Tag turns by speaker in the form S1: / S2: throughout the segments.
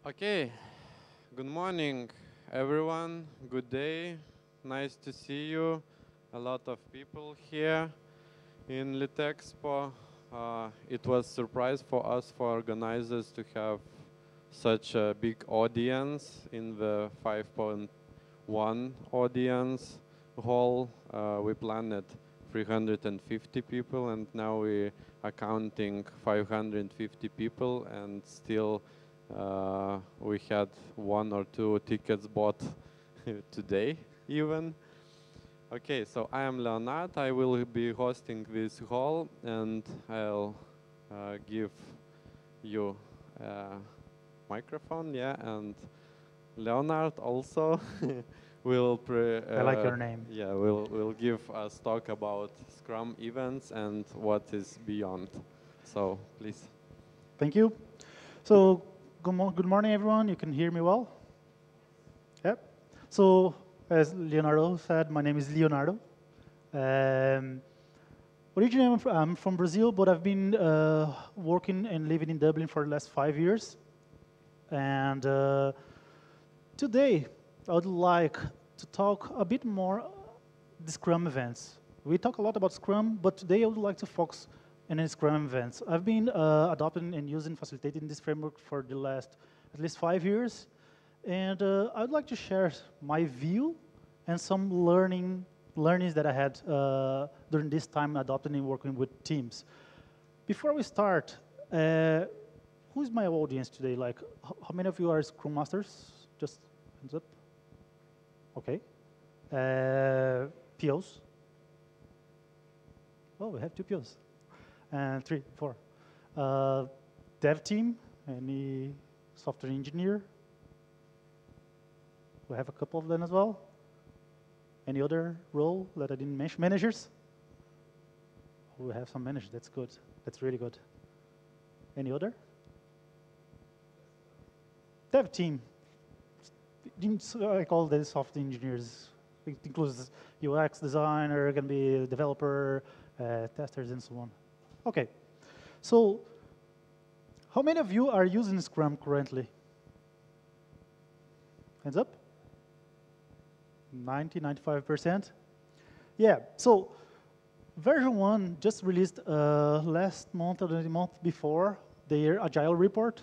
S1: Okay, good morning, everyone. Good day. Nice to see you. A lot of people here in Litexpo. It was a surprise for us, for organizers, to have such a big audience in the 5.1 audience hall. We planned 350 people, and now we are counting 550 people, and still we had 1 or 2 tickets bought today even. Okay, so I am Leonardo. I will be hosting this hall, and I'll give you a microphone, yeah, and Leonard also will
S2: I like your name.
S1: yeah, will give us talk about Scrum events and what is beyond. So please.
S2: Thank you. So good morning, everyone. You can hear me well? Yep. So as Leonardo said, my name is Leonardo. Originally, I'm from Brazil, but I've been working and living in Dublin for the last 5 years. And today, I would like to talk a bit more the Scrum events. We talk a lot about Scrum, but today I would like to focus on the Scrum events. I've been adopting and facilitating this framework for the last at least 5 years. And I would like to share my view and some learnings that I had during this time adopting and working with teams. Before we start, who's my audience today? Like, how many of you are Scrum Masters? Just hands up. Okay. POs? Oh, we have 2 POs. And 3, 4. Dev team? Any software engineer? We have a couple of them as well. Any other role that I didn't mention? Managers? We have some managers. That's good. That's really good. Any other? Dev team. I call this software engineers. It includes UX designer, can be a developer, testers, and so on. Okay. So, how many of you are using Scrum currently? Hands up. 95%. Yeah, so VersionOne just released last month or the month before their Agile report,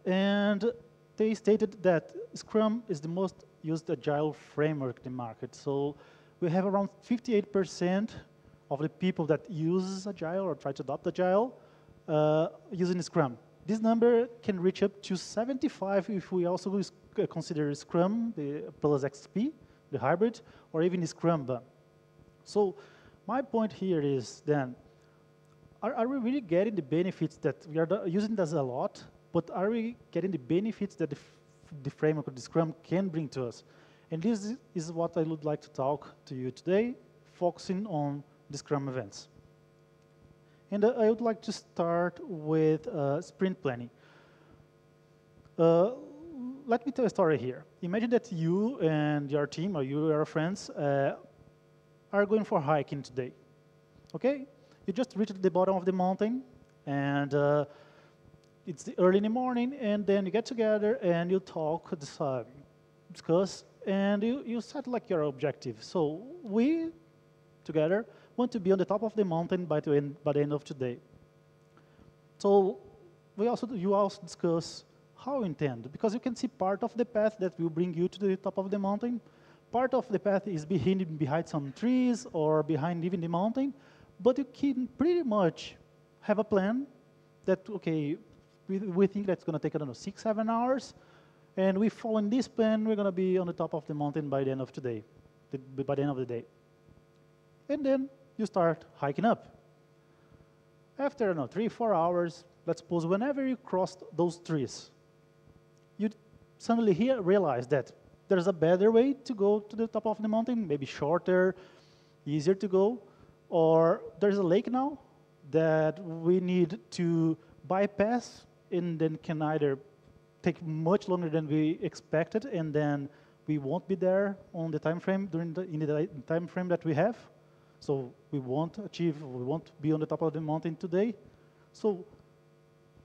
S2: and they stated that Scrum is the most used Agile framework in the market. So we have around 58% of the people that use Agile or try to adopt Agile using Scrum. This number can reach up to 75 if we also consider Scrum plus XP, the hybrid, or even Scrum. So my point here is then, are we really getting the benefits that we are using this a lot, but are we getting the benefits that the framework of the Scrum can bring to us? And this is what I would like to talk to you today, focusing on the Scrum events. And I would like to start with sprint planning. Let me tell a story here. Imagine that you and your team, or you and your friends, are going for hiking today. Okay? You just reached the bottom of the mountain, and it's early in the morning, and then you get together and you talk, discuss, and you set like your objective. So we, together, want to be on the top of the mountain by the end of today. So you also discuss how you intend, because you can see part of the path that will bring you to the top of the mountain. Part of the path is behind some trees or behind even the mountain, but you can pretty much have a plan that, okay, we think that's going to take, I don't know, 6, 7 hours, and we follow this plan, we're going to be on the top of the mountain by the end of today, by the end of the day. And then you start hiking up. After, I don't know, 3, 4 hours, let's suppose whenever you cross those trees, you suddenly realize that there's a better way to go to the top of the mountain, maybe shorter, easier to go, or there's a lake now that we need to bypass, and then can either take much longer than we expected, and then we won't be there on the time frame in the time frame that we have. So we won't be on the top of the mountain today. So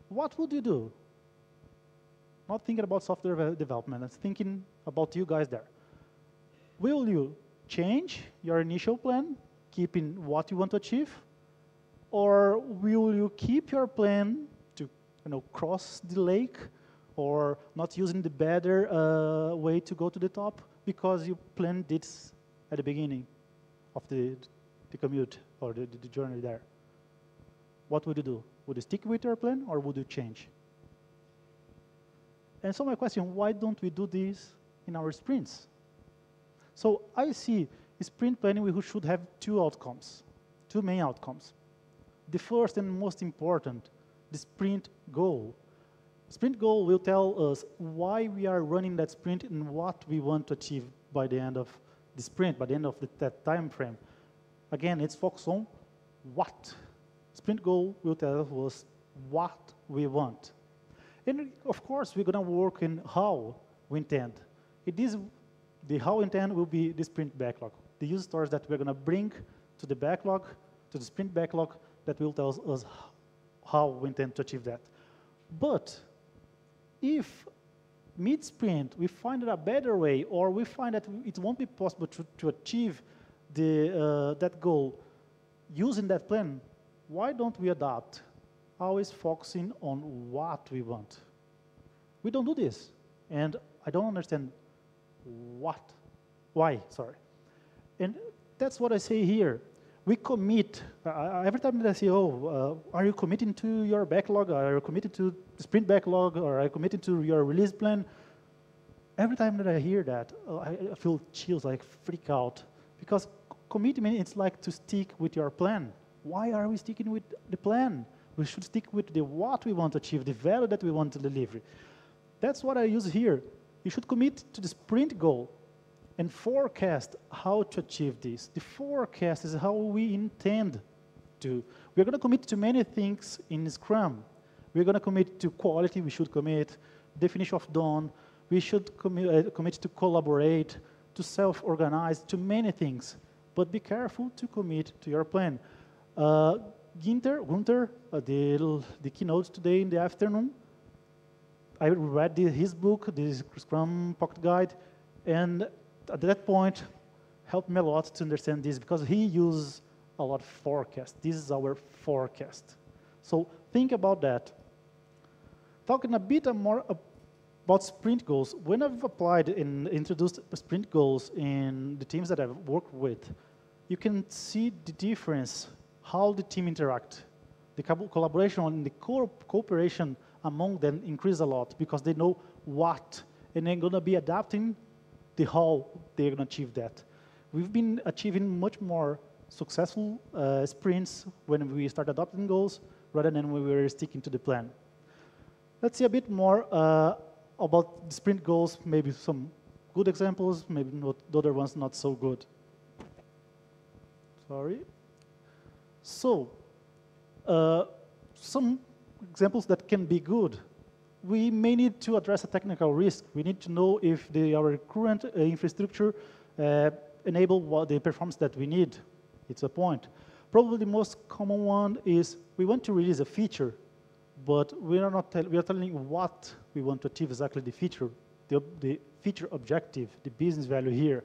S2: what would you do? not thinking about software development, I'm thinking about you guys there. Will you change your initial plan, keeping what you want to achieve? Or will you keep your plan to cross the lake, or not using the better way to go to the top because you planned this at the beginning of the commute or the journey there? What would you do? Would you stick with your plan, or would you change? And so my question, why don't we do this in our sprints? So I see sprint planning, we should have two main outcomes. The first and most important, the sprint goal. Sprint goal will tell us why we are running that sprint and what we want to achieve by the end of the sprint, by the end of that time frame. Again, it's focused on what. Sprint goal will tell us what we want. And of course, we're going to work in how we intend. The how intend will be the sprint backlog. The user stories that we're going to bring to the backlog, to the sprint backlog, that will tell us how we intend to achieve that. But if mid-sprint we find a better way, or we find that it won't be possible to achieve that goal using that plan, why don't we adapt, always focusing on what we want? We don't do this, and I don't understand why, sorry. And that's what I say here. We commit, every time that I say, are you committing to your backlog? Are you committed to the sprint backlog? Or are you committed to your release plan? Every time that I hear that, I feel chills, like freak out. Because commitment, it's like to stick with your plan. Why are we sticking with the plan? We should stick with what we want to achieve, the value that we want to deliver. That's what I use here. You should commit to the sprint goal and forecast how to achieve this. The forecast is how we intend to. We're going to commit to many things in Scrum. We're going to commit to quality, we should commit, definition of done, we should commit to collaborate, to self-organize, to many things. But be careful to commit to your plan. Gunther, the keynote today in the afternoon, I read his book, the Scrum Pocket Guide, and at that point, helped me a lot to understand this, because he used a lot of forecast. This is our forecast. So think about that. Talking a bit more about sprint goals, when I've applied and introduced sprint goals in the teams that I've worked with, you can see the difference, how the team interact. The collaboration and the cooperation among them increase a lot, because they know what, and they're going to be adapting the how they're going to achieve that. We've been achieving much more successful sprints when we start adopting goals rather than when we were sticking to the plan. Let's see a bit more about the sprint goals, maybe some good examples, maybe not, the other ones not so good. Sorry. So, some examples that can be good. We may need to address a technical risk. We need to know if our current infrastructure enable the performance that we need. It's a point. Probably the most common one is we want to release a feature, but we are telling what we want to achieve exactly the feature objective, the business value here.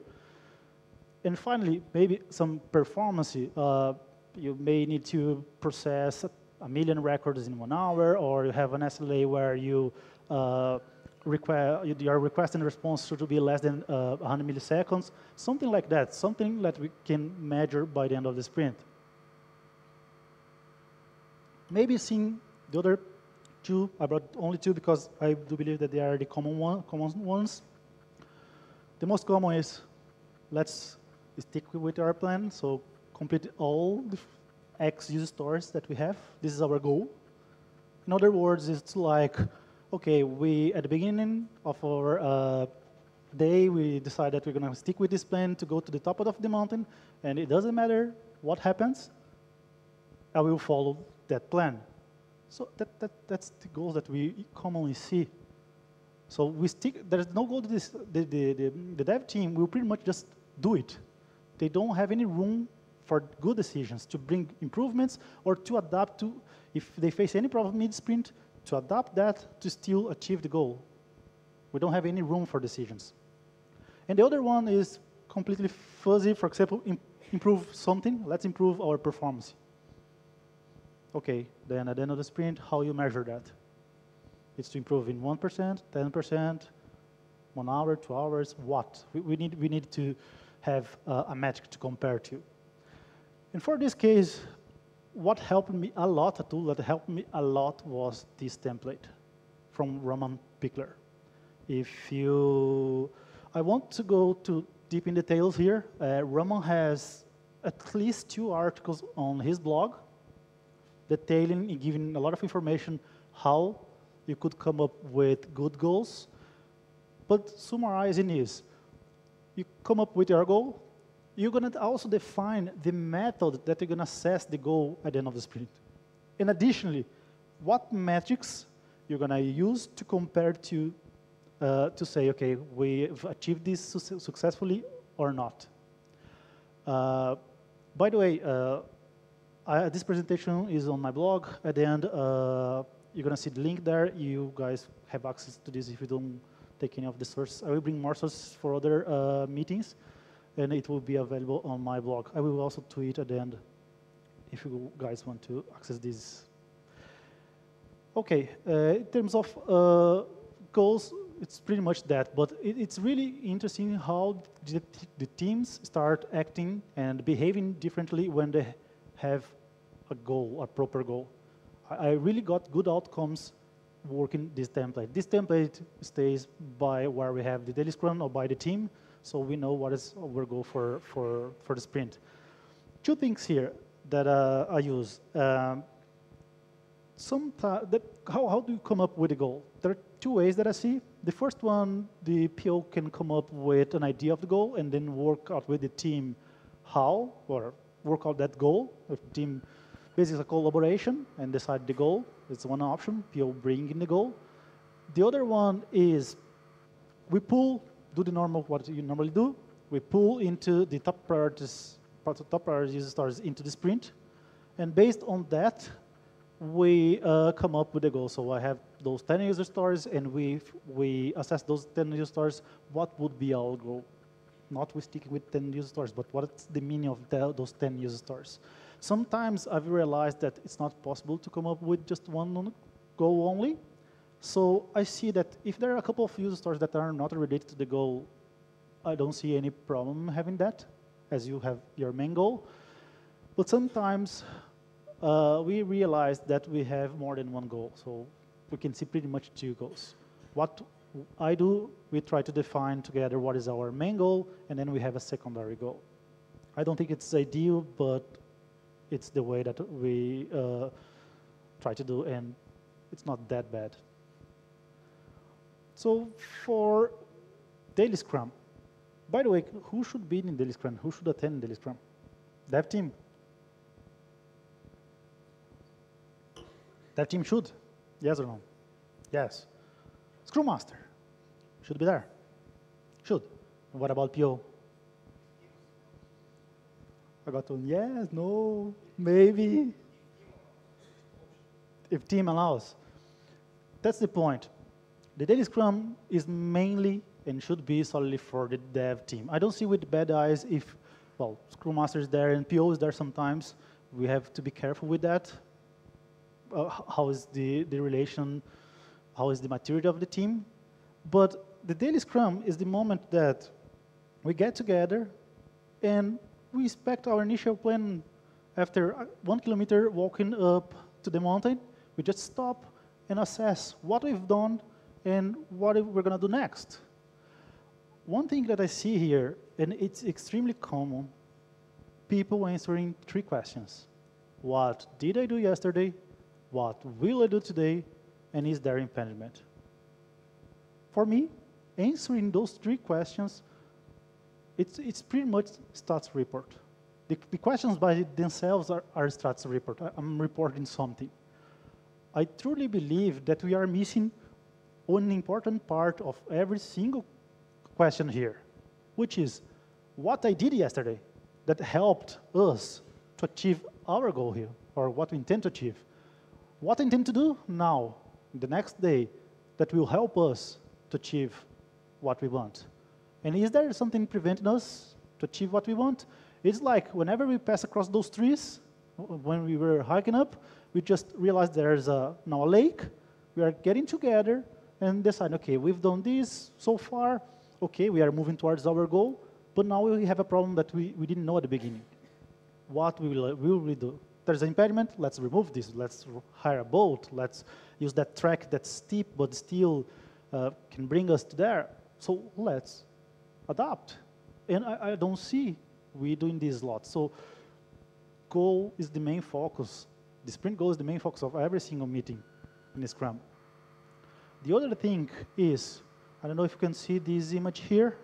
S2: And finally, maybe some performance. You may need to process 1 million records in 1 hour, or you have an SLA where your request and response should be less than 100 milliseconds, something like that, something that we can measure by the end of the sprint. Maybe seeing the other two, I brought only two because I do believe that they are the common ones. The most common is, let's stick with our plan, so complete all the X user stories that we have. This is our goal. In other words, it's like, okay, at the beginning of our day, we decide that we're going to stick with this plan to go to the top of the mountain, and it doesn't matter what happens, I will follow that plan. So that's the goals that we commonly see. So we stick, there's no goal to this, the dev team will pretty much just do it. They don't have any room for good decisions, to bring improvements, or to adapt to, if they face any problem mid-sprint, to adapt that to still achieve the goal. We don't have any room for decisions. And the other one is completely fuzzy. For example, improve something. Let's improve our performance. Okay, then at the end of the sprint, how you measure that? It's to improve in 1%, 10%, 1 hour, 2 hours, what? We need to have a metric to compare to. And for this case, what helped me a lot, a tool that helped me a lot was this template from Roman Pickler. I want to go too deep in details here. Roman has at least 2 articles on his blog detailing and giving a lot of information how you could come up with good goals. But summarizing is, you come up with your goal, you're going to also define the method that you're going to assess the goal at the end of the sprint. And additionally, what metrics you're going to use to compare to say, okay, we've achieved this successfully or not. By the way, this presentation is on my blog. At the end, you're going to see the link there. You guys have access to this if you don't take any of the sources. I will bring more sources for other meetings, and it will be available on my blog. I will also tweet at the end if you guys want to access this. Okay, in terms of goals, it's pretty much that, but it's really interesting how the teams start acting and behaving differently when they have a goal, a proper goal. I really got good outcomes working this template. This template stays by where we have the daily scrum or by the team, so we know what is our goal for the sprint. 2 things here that I use. How do you come up with a goal? There are 2 ways that I see. The first one, the PO can come up with an idea of the goal and then work out with the team how, or work out that goal. If the team basically a collaboration and decide the goal, it's one option, PO bring in the goal. The other one is we do the normal, what you normally do. We pull into the top priorities user stories into the sprint. And based on that, we come up with a goal. So I have those 10 user stories, and we assess those 10 user stories. What would be our goal? Not we stick with 10 user stories, but what's the meaning of those 10 user stories? Sometimes I've realized that it's not possible to come up with just one goal only. So I see that if there are a couple of user stories that are not related to the goal, I don't see any problem having that, as you have your main goal. But sometimes we realize that we have more than one goal, so we can see pretty much 2 goals. What I do, we try to define together what is our main goal, and then we have a secondary goal. I don't think it's ideal, but it's the way that we try to do, and it's not that bad. So for daily Scrum, by the way, who should be in daily Scrum? Who should attend daily Scrum? Dev team. Dev team should, yes or no? Yes. Scrum Master should be there. Should. What about PO? I got one. Yes, no, maybe. If team allows. That's the point. The daily Scrum is mainly and should be solely for the dev team. I don't see with bad eyes if, well, Scrum Master is there and PO is there sometimes. We have to be careful with that. How is the relation, how is the maturity of the team? But the daily Scrum is the moment that we get together and we expect our initial plan after 1 kilometer walking up to the mountain. We just stop and assess what we've done and what we're going to do next. One thing that I see here, and it's extremely common, people answering 3 questions. What did I do yesterday? What will I do today? And is there impediment? For me, answering those 3 questions, it's pretty much status report. The questions by themselves are status report. I'm reporting something. I truly believe that we are missing one important part of every single question here, which is what I did yesterday that helped us to achieve our goal here, or what we intend to achieve. What I intend to do now, the next day, that will help us to achieve what we want. And is there something preventing us to achieve what we want? It's like whenever we pass across those trees, when we were hiking up, we just realized there's now a lake. We are getting together and decide, okay, we've done this so far. Okay, we are moving towards our goal, but now we have a problem that we didn't know at the beginning. What will we do? There's an impediment, let's remove this. Let's hire a boat. Let's use that track that's steep, but still can bring us to there. So let's adapt. And I don't see we doing this a lot. So goal is the main focus. The sprint goal is the main focus of every single meeting in Scrum. The other thing is, I don't know if you can see this image here.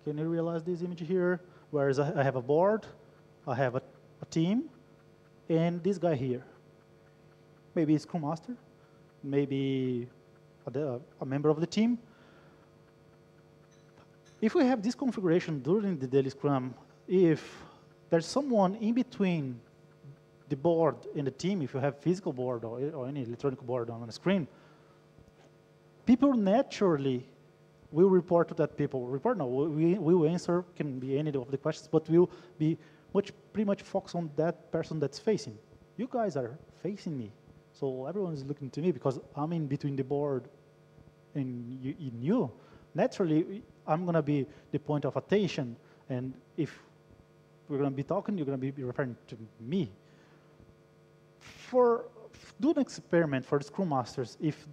S2: Can you realize this image here? Whereas I have a board, I have a team, and this guy here. Maybe a Scrum Master, maybe a member of the team. If we have this configuration during the daily Scrum, if there's someone in between the board and the team, if you have physical board or any electronic board on the screen, people naturally will report to that people. We will answer, can be any of the questions, but we'll be pretty much focused on that person that's facing. You guys are facing me, so everyone is looking to me because I'm in between the board and you. Naturally, I'm going to be the point of attention, and if we're going to be talking, you're going to be referring to me. Do an experiment for the Scrum Masters, if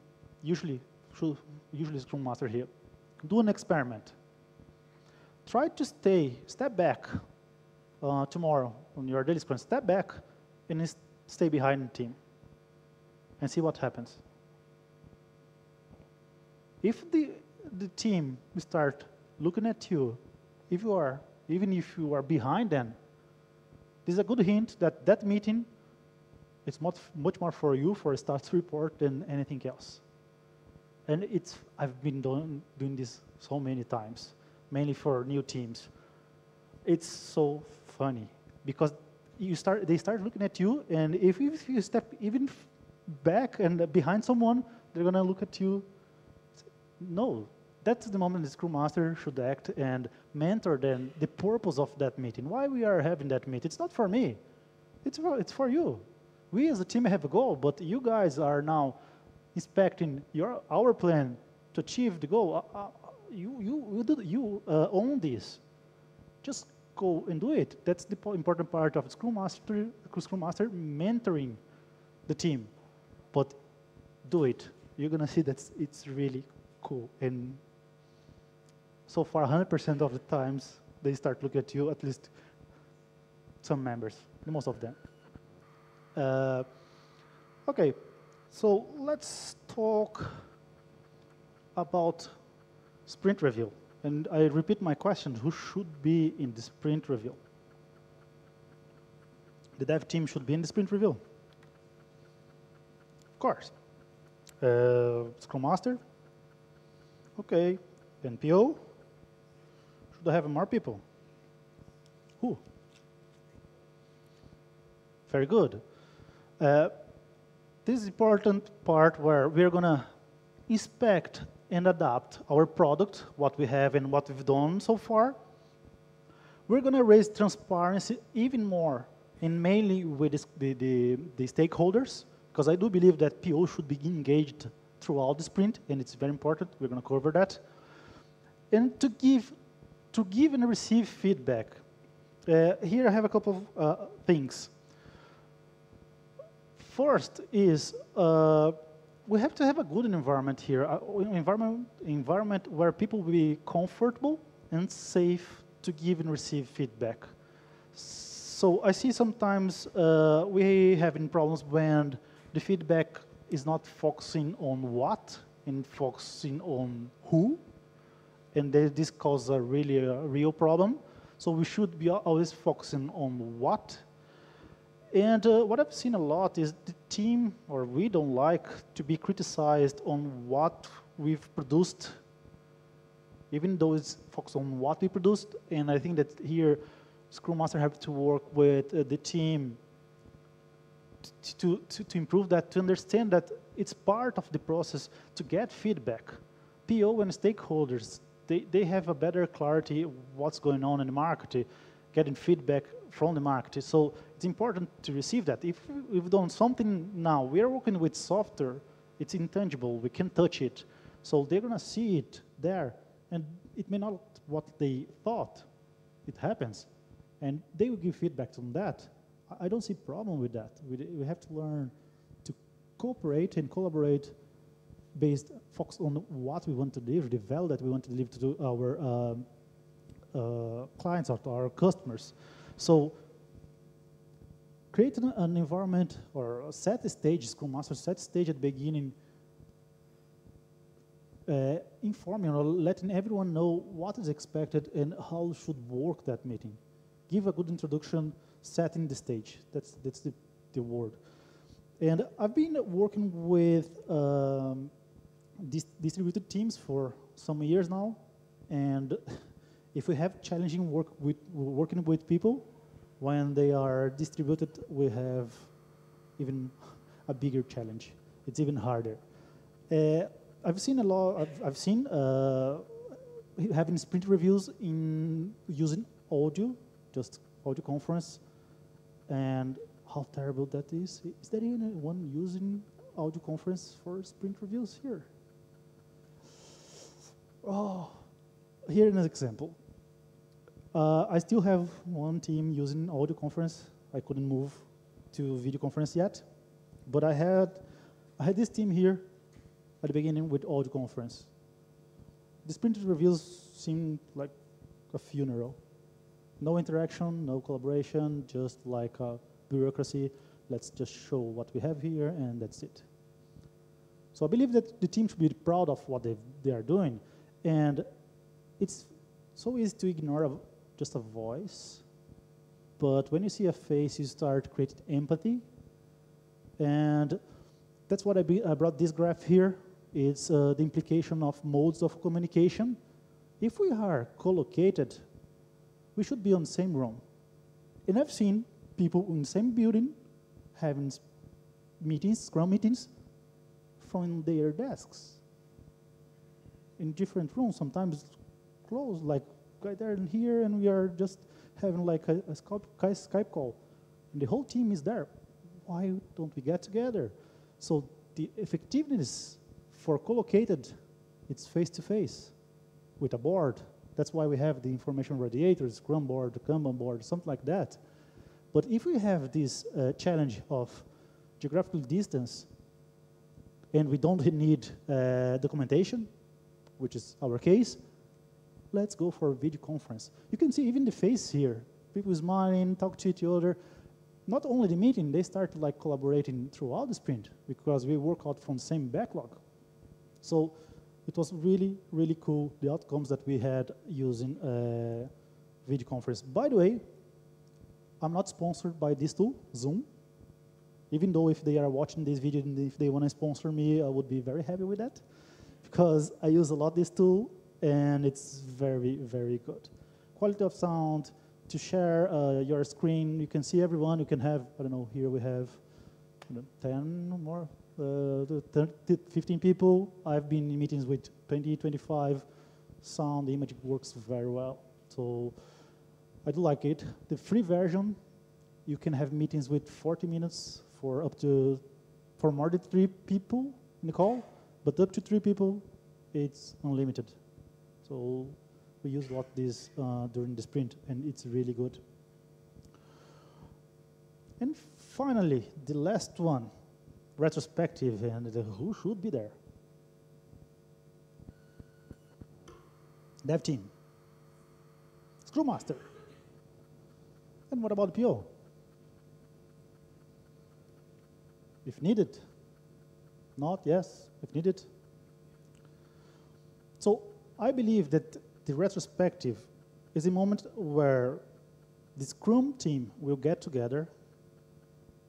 S2: usually Scrum Master here. Do an experiment. Try to step back tomorrow on your daily Scrum. Step back and stay behind the team and see what happens. If the team will start looking at you, even if you are behind them, this is a good hint that that meeting is much more for you for a status report than anything else. And I've been doing this so many times, mainly for new teams. It's so funny because they start looking at you, and if you step even back and behind someone, they're going to look at you. No, that's the moment the Scrum Master should act and mentor them the purpose of that meeting. Why we are having that meeting? It's not for me. It's for you. We as a team have a goal, but you guys are now inspecting our plan to achieve the goal. You own this. Just go and do it. That's the important part of Scrum Master mentoring the team. But do it. You're going to see that it's really cool. And so far, 100% of the times, they start looking at you, at least some members, most of them. Okay, so let's talk about sprint review. And I repeat my question, who should be in the sprint review? The dev team should be in the sprint review. Of course. Scrum Master. Okay, NPO. Should I have more people? Who? Very good. This is important part where we're going to inspect and adapt our product, what we have and what we've done so far. We're going to raise transparency even more, and mainly with the stakeholders, because I do believe that PO should be engaged throughout the sprint, and it's very important. We're going to cover that. And to give and receive feedback. Here I have a couple of things. First is we have to have a good environment here, environment where people will be comfortable and safe to give and receive feedback. So I see sometimes we having problems when the feedback is not focusing on what and focusing on who, and this causes a real problem. So we should be always focusing on what. And what I've seen a lot is the team, or we don't like to be criticized on what we've produced, even though it's focused on what we produced. And I think that here, Scrum Master have to work with the team to improve that, to understand that it's part of the process to get feedback. PO and stakeholders, they have a better clarity of what's going on in the market, getting feedback from the market. So it's important to receive that. If we've done something now, we are working with software, it's intangible, we can touch it. So they're gonna see it there, and it may not what they thought, it happens. And they will give feedback on that. I don't see a problem with that. We have to learn to cooperate and collaborate based focus on what we want to deliver, the value that we want to deliver to our clients or to our customers. So creating an environment or set a stage, Scrum Master set a stage at the beginning, informing or letting everyone know what is expected and how should work that meeting. Give a good introduction, setting the stage. That's the word. And I've been working with distributed teams for some years now, and if we have challenging working with people, when they are distributed, we have even a bigger challenge. It's even harder. I've seen having sprint reviews in using audio, just audio conference, and how terrible that is. Is there anyone using audio conference for sprint reviews here? Oh, here's an example. I still have one team using audio conference. I couldn't move to video conference yet, but I had this team here at the beginning with audio conference. The sprint reviews seemed like a funeral. No interaction, no collaboration, just like a bureaucracy. Let's just show what we have here, and that's it. So I believe that the team should be proud of what they are doing. And it's so easy to ignore just a voice. But when you see a face, you start creating empathy. And that's what I brought this graph here. It's the implication of modes of communication. If we are co-located, we should be on the same room. And I've seen people in the same building having meetings, Scrum meetings, from their desks in different rooms, sometimes close, like right there and here, and we are just having like a Skype call. And the whole team is there. Why don't we get together? So the effectiveness for co-located, it's face-to-face with a board. That's why we have the information radiators, Scrum board, Kanban board, something like that. But if we have this challenge of geographical distance, and we don't need documentation, which is our case, let's go for a video conference. You can see even the face here. People smiling, talk to each other. Not only the meeting, they start like collaborating throughout the sprint because we work out from the same backlog. So it was really, really cool, the outcomes that we had using video conference. By the way, I'm not sponsored by this tool, Zoom. Even though if they are watching this video and if they want to sponsor me, I would be very happy with that because I use a lot this tool and it's very, very good. Quality of sound, to share your screen, you can see everyone, you can have, I don't know, here we have 10 more, 15 people. I've been in meetings with 20, 25. Sound, image works very well. So I do like it. The free version, you can have meetings with 40 minutes for more than 3 people in the call, but up to 3 people, it's unlimited. So we use a lot of this during the sprint, and it's really good. And finally, the last one, retrospective, and who should be there? Dev team, Scrum Master. And what about PO? If needed. Not, yes, if needed. So I believe that the retrospective is a moment where the Scrum team will get together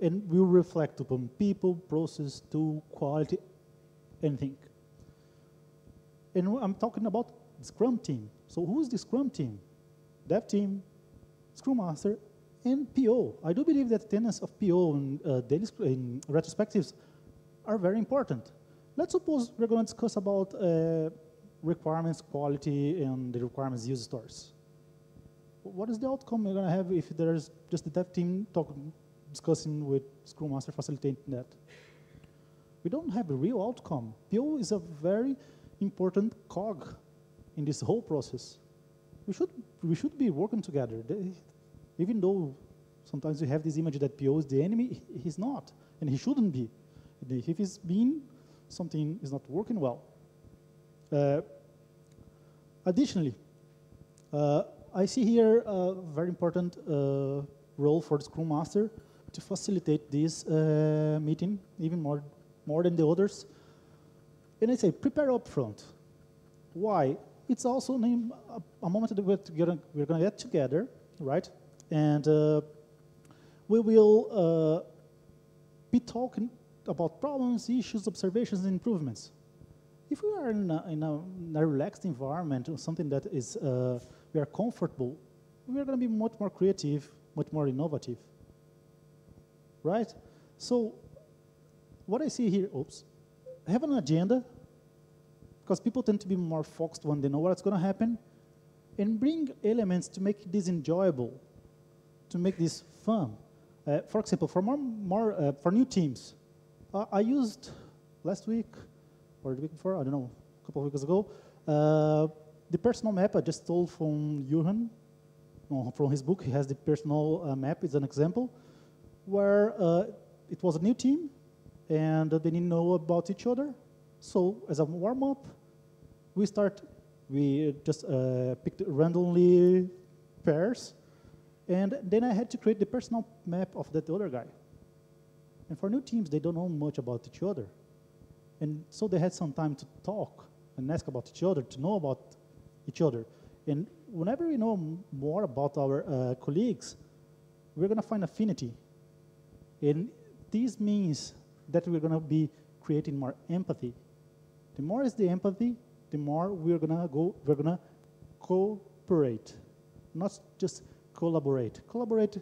S2: and will reflect upon people, process, tool, quality, anything. And I'm talking about the Scrum team. So who's the Scrum team? Dev team, Scrum Master, and PO. I do believe that tenets of PO in retrospectives are very important. Let's suppose we're going to discuss about requirements quality and the requirements use stories. What is the outcome you're going to have if there's just the dev team discussing with Scrum Master facilitating that? We don't have a real outcome. PO is a very important cog in this whole process. We should be working together. Even though sometimes we have this image that PO is the enemy, he's not, and he shouldn't be. If he's been, something is not working well. Additionally, I see here a very important role for the Scrum Master to facilitate this meeting, even more than the others. And I say, prepare up front. Why? It's also a moment that we're going to get together, right? And we will be talking about problems, issues, observations, and improvements. If we are in a relaxed environment or something that is we are comfortable, we are going to be much more creative, much more innovative, right? So what I see here, have an agenda, because people tend to be more focused when they know what's going to happen, and bring elements to make this enjoyable, to make this fun. For example, for new teams, I used last week, or the week before, I don't know, a couple of weeks ago, the personal map I just stole from Johan, from his book. He has the personal map, it's an example, where it was a new team, and they didn't know about each other. So as a warm-up, we just picked randomly pairs, and then I had to create the personal map of that other guy. And for new teams, they don't know much about each other. And so they had some time to talk and ask about each other, to know about each other. And whenever we know more about our colleagues, we're going to find affinity. And this means that we're going to be creating more empathy. The more is the empathy, the more we're going to cooperate, not just collaborate. Collaborate,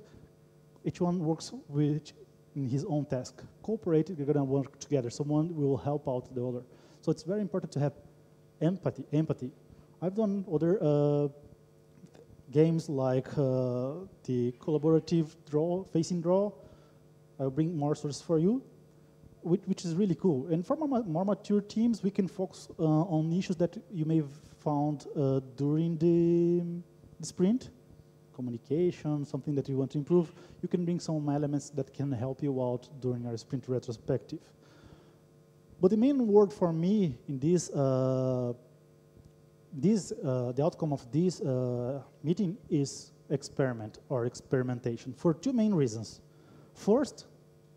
S2: each one works in his own task. Cooperate, we're going to work together. Someone will help out the other. So it's very important to have empathy. I've done other games like the collaborative facing draw. I'll bring more sources for you, which is really cool. And for more mature teams, we can focus on issues that you may have found during the sprint. Communication, something that you want to improve. You can bring some elements that can help you out during our sprint retrospective. But the main word for me in the outcome of this meeting is experiment or experimentation for two main reasons. First,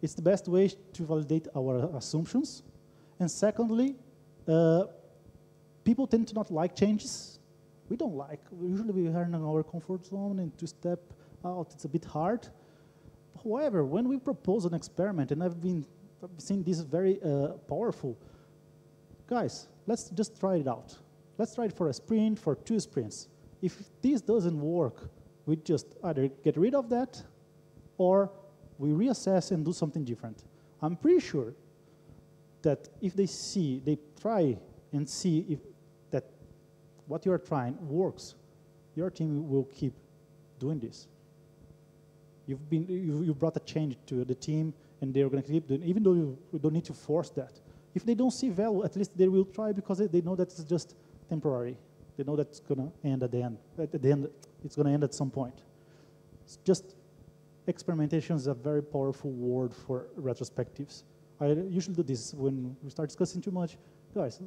S2: it's the best way to validate our assumptions. And secondly, people tend to not like changes. We don't like. Usually we are in our comfort zone, and to step out, it's a bit hard. However, when we propose an experiment, and I've seen this very powerful, guys, let's just try it out. Let's try it for a sprint, for 2 sprints. If this doesn't work, we just either get rid of that, or we reassess and do something different. I'm pretty sure that if they try and see if that what you're trying works, your team will keep doing this. You brought a change to the team, and they're going to keep doing it, even though you don't need to force that. If they don't see value, at least they will try, because they know that it's just temporary. They know that it's going to end at the end. At the end, it's going to end at some point. It's just experimentation is a very powerful word for retrospectives. I usually do this when we start discussing too much. Guys,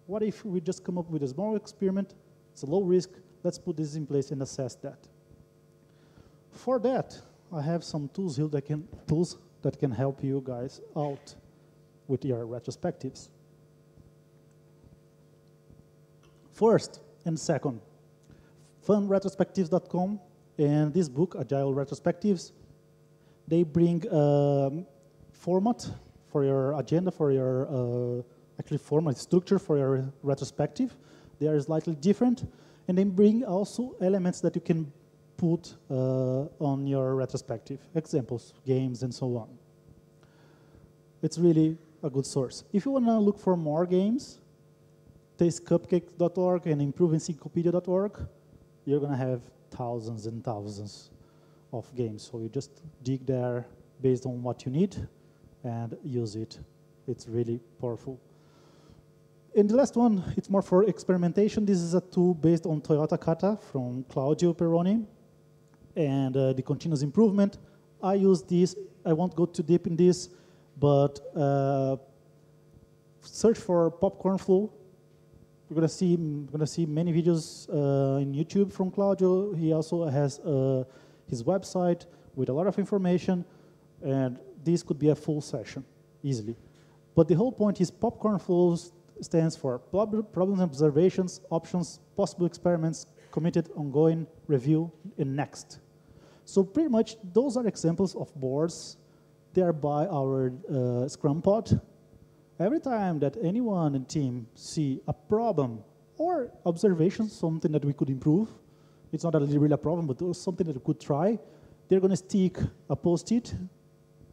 S2: what if we just come up with a small experiment? It's a low risk. Let's put this in place and assess that. For that, I have some tools here that can help you guys out with your retrospectives. First and second, funretrospectives.com and this book, Agile Retrospectives, they bring format for your agenda, for your format structure for your retrospective. They are slightly different, and they bring also elements that you can put on your retrospective, examples, games, and so on. It's really a good source. If you want to look for more games, tastecupcake.org and improve-encyclopedia.org, you're going to have thousands and thousands of games. So you just dig there based on what you need and use it. It's really powerful. And the last one, it's more for experimentation. This is a tool based on Toyota Kata from Claudio Perroni. And the continuous improvement, I use this. I won't go too deep in this, but search for popcorn flow. We're gonna see many videos in YouTube from Claudio. He also has his website with a lot of information, and this could be a full session easily. But the whole point is popcorn flows stands for problems, observations, options, possible experiments, committed, ongoing, review, and next. So pretty much those are examples of boards. They are by our Scrum pod. Every time that anyone in the team see a problem or observation, something that we could improve, it's not really a problem, but something that we could try, they're going to stick a post-it.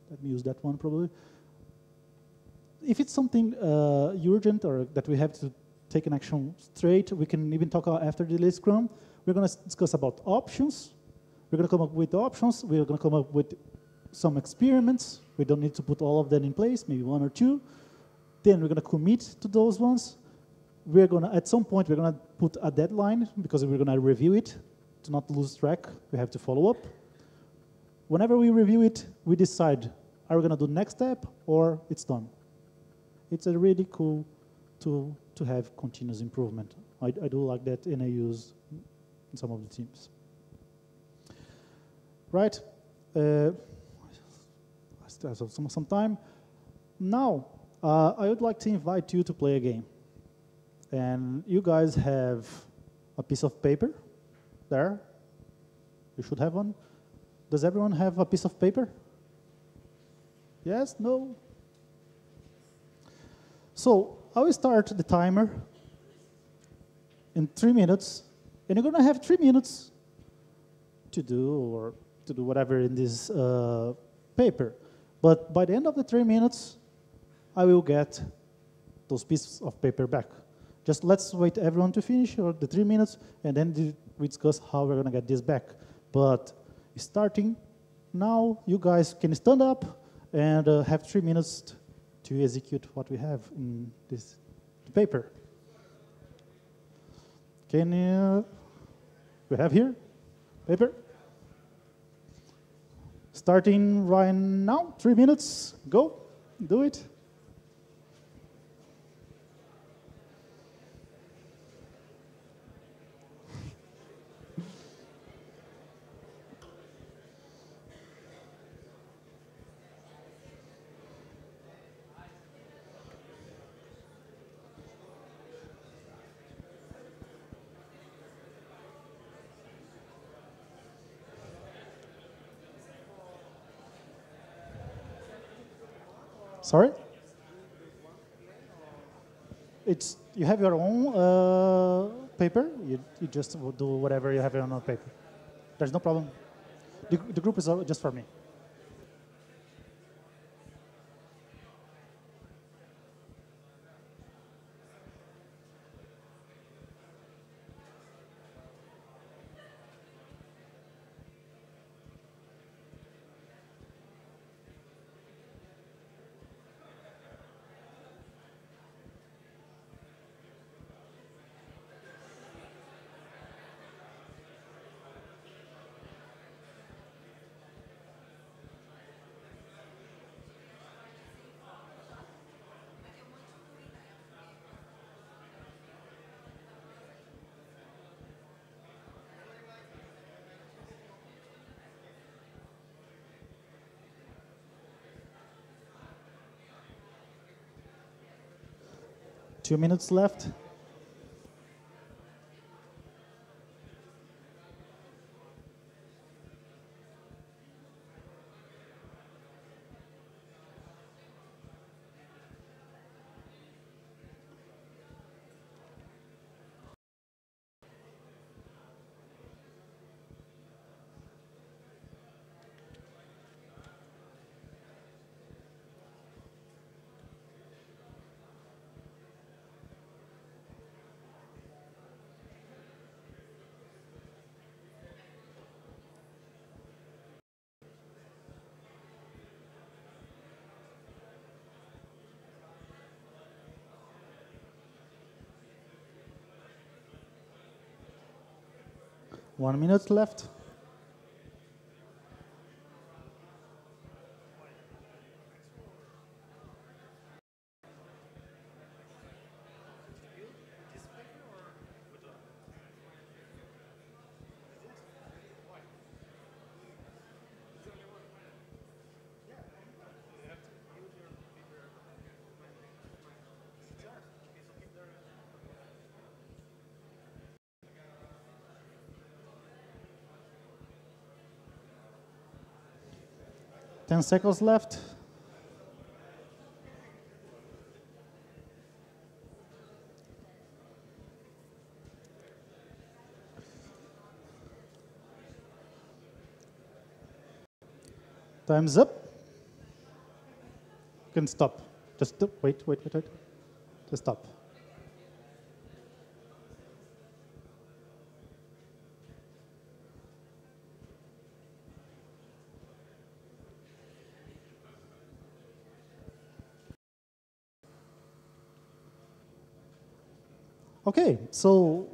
S2: Let me use that one probably. If it's something urgent or that we have to take an action straight, we can even talk after the list Scrum. We're going to discuss about options. We're going to come up with options. We're going to come up with some experiments. We don't need to put all of them in place, maybe one or two. Then we're going to commit to those ones. We're going to, at some point, we're going to put a deadline because we're going to review it to not lose track. We have to follow up. Whenever we review it, we decide, are we going to do next step or it's done? It's a really cool tool to have continuous improvement. I do like that, and I use in some of the teams. Right? I still have some time. Now, I would like to invite you to play a game. And you guys have a piece of paper there. You should have one. Does everyone have a piece of paper? Yes? No? So I will start the timer in 3 minutes, and you're going to have 3 minutes to do whatever in this paper. But by the end of the 3 minutes, I will get those pieces of paper back. Just let's wait everyone to finish the 3 minutes, and then we discuss how we're going to get this back. But starting now, you guys can stand up and have 3 minutes to execute what we have in this paper. Can we have here paper? Starting right now, 3 minutes, go, do it. Sorry? You have your own paper. You just do whatever you have on your paper. There's no problem. The group is just for me. Two minutes left. 1 minute left. Ten seconds left. Time's up. You can stop. Just wait. Just stop. Okay, so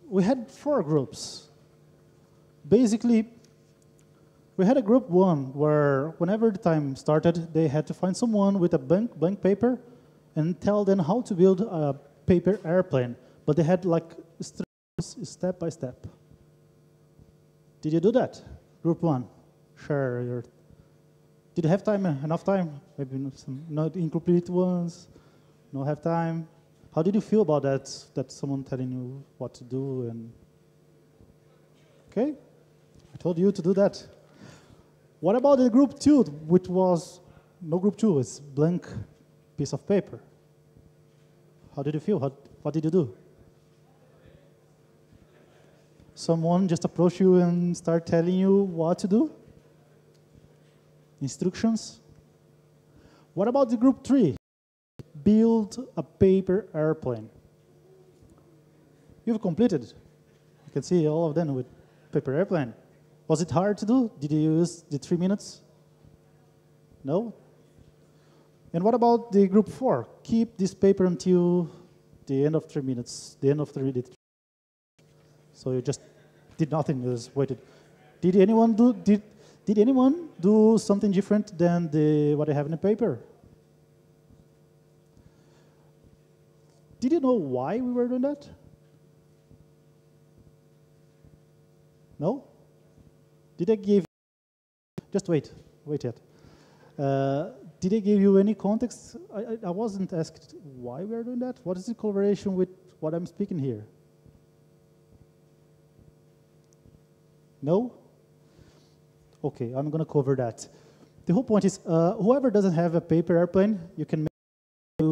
S2: we had 4 groups. Basically, we had a group 1 where whenever the time started, they had to find someone with a blank paper and tell them how to build a paper airplane. But they had like step by step. Did you do that? Group 1. Sure. Did you have time? Enough time? Maybe some not incomplete ones. No have time. How did you feel about that? That someone telling you what to do and okay? I told you to do that. What about the group 2, which was no group 2, it's blank piece of paper. How did you feel? What did you do? Someone just approach you and start telling you what to do? Instructions? What about the group 3? Build a paper airplane. You've completed. You can see all of them with paper airplane. Was it hard to do? Did you use the 3 minutes? No? And what about the group 4? Keep this paper until the end of 3 minutes, the end of the read. So you just did nothing, you just waited. Did anyone do something different than what I have in the paper? Did you know why we were doing that? No? Did I give, just wait yet. Did I give you any context? I wasn't asked why we are doing that. What is the correlation with what I'm speaking here? No? Okay, I'm gonna cover that. The whole point is, whoever doesn't have a paper airplane, you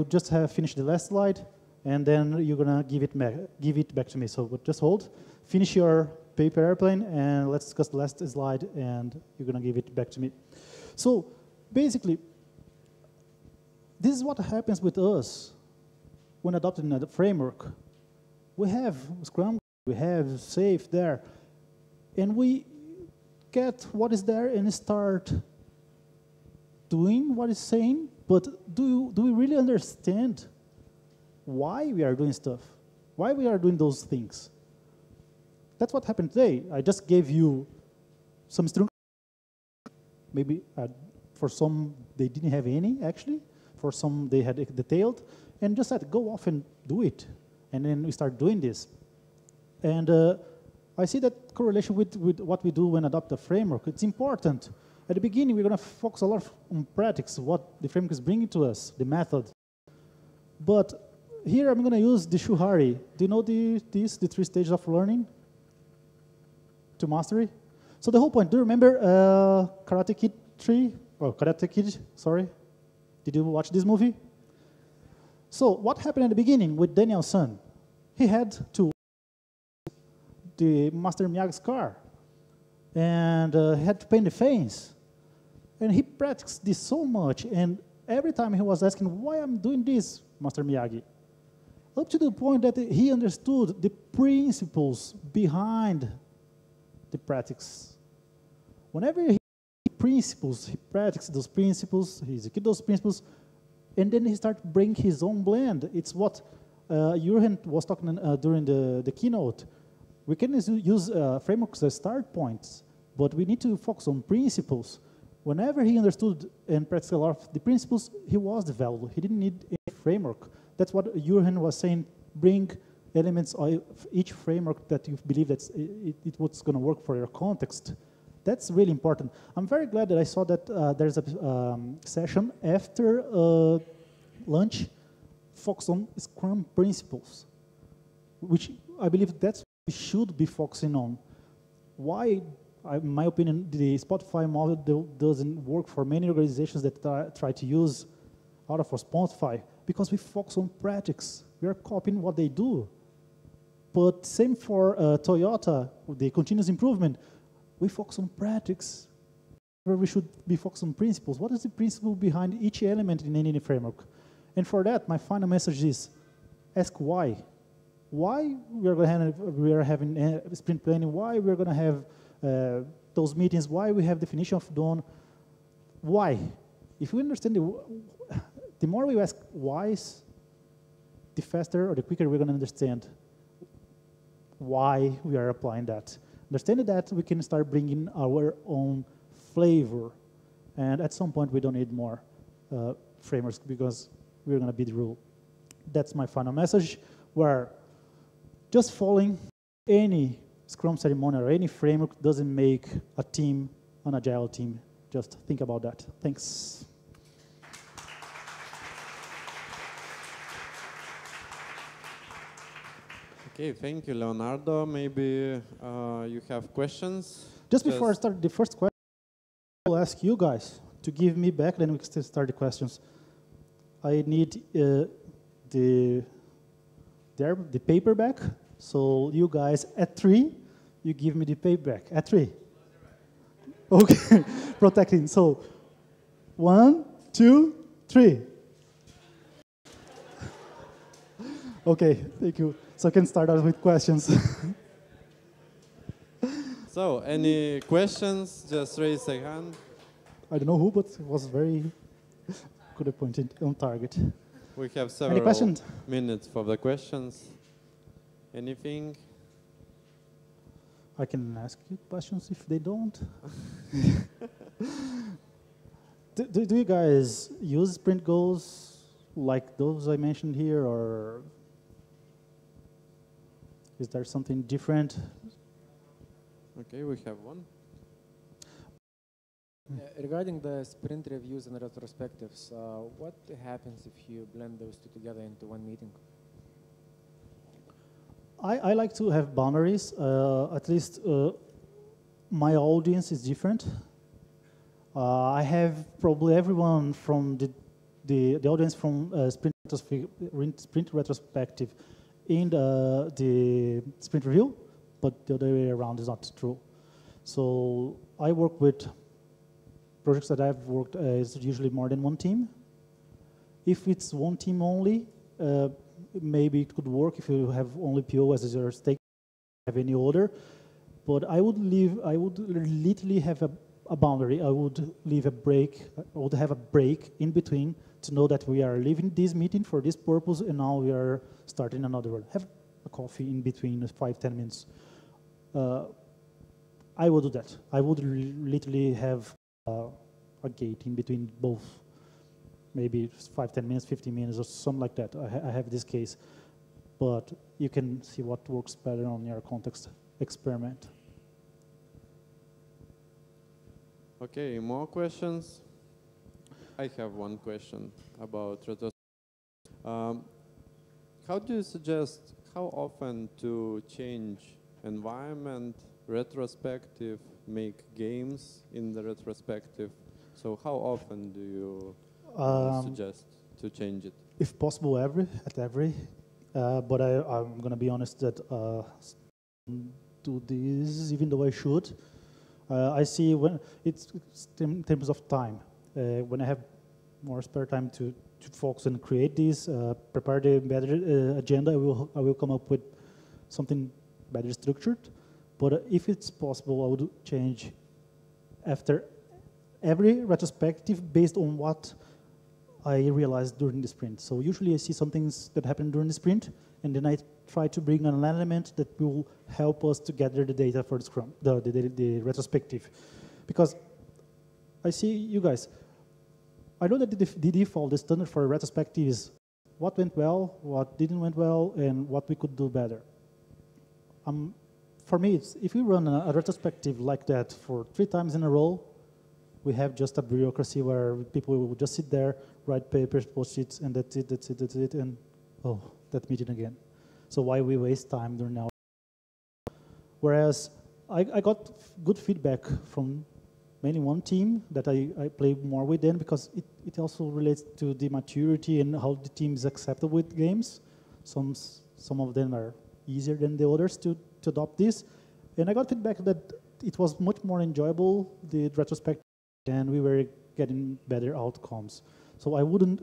S2: just have finished the last slide, and then you're gonna give it back to me. So just hold, finish your paper airplane, and let's discuss the last slide, and you're gonna give it back to me. So basically, this is what happens with us when adopting a framework. We have Scrum, we have Safe there, and we get what is there and start doing what it's saying, but do we really understand why we are doing stuff? Why we are doing those things? That's what happened today. I just gave you some instructions. Maybe for some, they didn't have any, actually. For some, they had it detailed. And just said, go off and do it. And then we start doing this. And I see that correlation with what we do when adopt a framework. It's important. At the beginning, we're going to focus a lot on practice, what the framework is bringing to us, the method. But here, I'm going to use the Shuhari. Do you know the 3 stages of learning to mastery? So the whole point, do you remember Karate Kid 3? Oh, Karate Kid, sorry. Did you watch this movie? So what happened at the beginning with Daniel-san? He had to the Master Miyagi's car, and he had to paint the fence. And he practiced this so much, and every time he was asking, why I'm doing this, Master Miyagi? Up to the point that he understood the principles behind the practice. Whenever he practiced those principles, he executed those principles, and then he started bringing his own blend. It's what Jurgen was talking during the keynote. We can use frameworks as start points, but we need to focus on principles. Whenever he understood and practiced a lot of the principles, he was developed. He didn't need any framework. That's what Jurgen was saying, bring elements of each framework that you believe that it was going to work for your context. That's really important. I'm very glad that I saw that there's a session after lunch focused on Scrum principles, which I believe that's what we should be focusing on. Why, in my opinion, the Spotify model doesn't work for many organizations that try to use out of Spotify? Because we focus on practice. We are copying what they do. But same for Toyota, the continuous improvement. We focus on practice, where we should be focused on principles. What is the principle behind each element in any framework? And for that, my final message is, ask why. Why we are having sprint planning, why we are going to have those meetings, why we have definition of done, why? If we understand the more we ask whys, the faster or the quicker we're going to understand why we are applying that. Understanding that, we can start bringing our own flavor. And at some point, we don't need more frameworks because we're going to be the rule. That's my final message, where just following any Scrum ceremony or any framework doesn't make a team an Agile team. Just think about that. Thanks.
S1: Okay, thank you, Leonardo. Maybe you have questions?
S2: Just before I start the first question, I'll ask you guys to give me back, then we can start the questions. I need the paper back. So you guys, at 3, you give me the paper back. At 3. Okay, protecting. So 1, 2, 3. Okay, thank you. So I can start out with questions.
S1: So, any questions? Just raise a hand.
S2: I don't know who, but it was very good pointed on target.
S1: We have several minutes for the questions. Anything?
S2: I can ask you questions if they don't. Do you guys use sprint goals like those I mentioned here, or is there something different?
S1: Okay, we have one.
S3: Regarding the sprint reviews and retrospectives, what happens if you blend those two together into one meeting?
S2: I like to have boundaries. At least my audience is different. I have probably everyone from the audience from sprint retrospective in the sprint review, but the other way around is not true. So I work with projects that I've worked is usually more than one team. If it's one team only, maybe it could work if you have only PO as your stake, have any other. But I would literally have a boundary. I would leave a break. I would have a break in between to know that we are leaving this meeting for this purpose, and now we are starting another one. Have a coffee in between 5-10 minutes. I would do that. I would literally have a gate in between both. Maybe 5-10 minutes, 15 minutes, or something like that. I have this case. But you can see what works better on your context. Experiment.
S1: Okay, more questions? I have one question about retrospective. How do you suggest how often to change environment, retrospective, make games in the retrospective? So how often do you suggest to change it?
S2: If possible, every. But I'm going to be honest that do this, even though I should. I see when it's in terms of time. When I have more spare time to focus and create these, prepare the better agenda, I will come up with something better structured. But if it's possible, I would change after every retrospective based on what I realized during the sprint. So usually I see some things that happen during the sprint, and then I try to bring an element that will help us to gather the data for the Scrum, the retrospective. Because I see you guys, I know that the default, the standard for retrospective is what went well, what didn't went well, and what we could do better. For me, if we run a retrospective like that for 3 times in a row, we have just a bureaucracy where people will just sit there, write papers, post-its, and that's it, and oh, that meeting again. So why we waste time during now? Whereas I got good feedback from mainly one team that I play more with them because it also relates to the maturity and how the team is accepted with games. Some of them are easier than the others to adopt this. And I got feedback that it was much more enjoyable, the retrospective, and we were getting better outcomes. So I wouldn't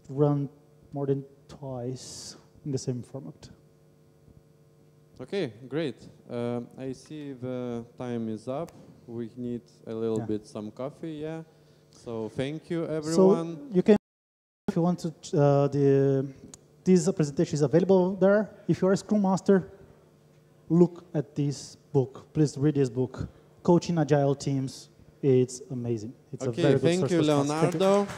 S2: run more than twice in the same format.
S1: Okay, great. I see the time is up. We need a little bit some coffee, yeah. So thank you, everyone.
S2: So you can, if you want to, this presentation is available there. If you're a Scrum Master, look at this book. Please read this book. Coaching Agile Teams, it's amazing. It's a very good
S1: thank you, Leonardo.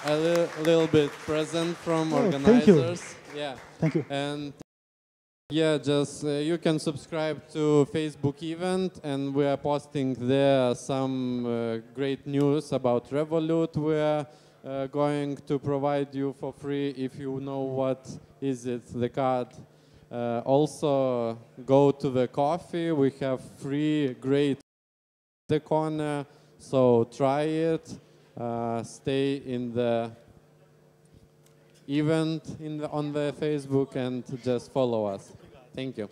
S1: A little bit present from organizers.
S2: Thank you.
S1: Yeah.
S2: Thank you.
S1: And yeah, just you can subscribe to Facebook event, and we are posting there some great news about Revolut. We are going to provide you for free if you know what is it, the card. Also, go to the coffee. We have free, great the corner. So try it. Stay in the event on the Facebook and just follow us. Thank you.